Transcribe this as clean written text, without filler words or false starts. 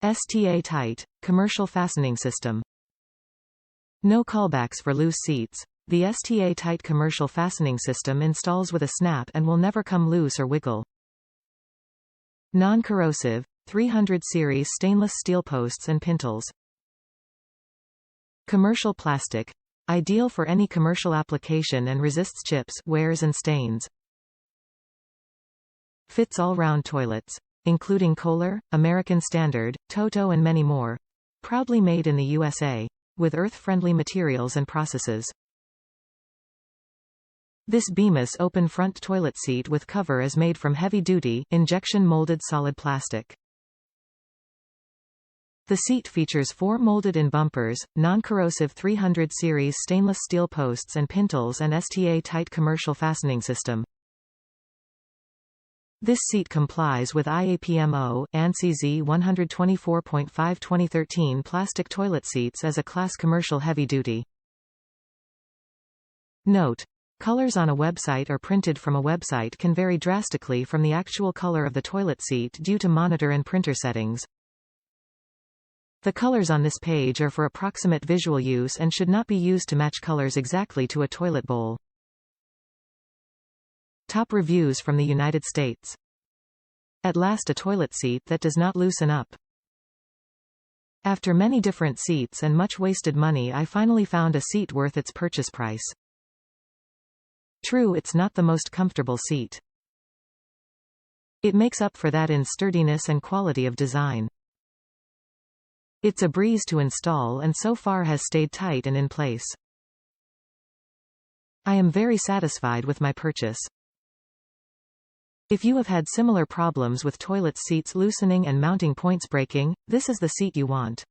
STA-TITE Commercial Fastening System. No callbacks for loose seats. The STA-TITE Commercial Fastening System installs with a snap and will never come loose or wiggle. Non-corrosive, 300 series stainless steel posts and pintles. Commercial plastic. Ideal for any commercial application and resists chips, wears and stains. Fits all-round toilets, including Kohler, American Standard, TOTO and many more. Proudly made in the USA. With earth-friendly materials and processes. This BEMIS open front toilet seat with cover is made from heavy-duty, injection-molded solid plastic. The seat features 4 molded-in bumpers, non-corrosive 300 series stainless steel posts and pintles and STA-TITE Commercial Fastening System. This seat complies with IAPMO, ANSI Z 124.5 2013 plastic toilet seats as a class commercial heavy-duty. Note: colors on a website or printed from a website can vary drastically from the actual color of the toilet seat due to monitor and printer settings. The colors on this page are for approximate visual use and should not be used to match colors exactly to a toilet bowl. Top reviews from the United States. At last, a toilet seat that does not loosen up. After many different seats and much wasted money, I finally found a seat worth its purchase price. True, it's not the most comfortable seat. It makes up for that in sturdiness and quality of design. It's a breeze to install and so far has stayed tight and in place. I am very satisfied with my purchase. If you have had similar problems with toilet seats loosening and mounting points breaking, this is the seat you want.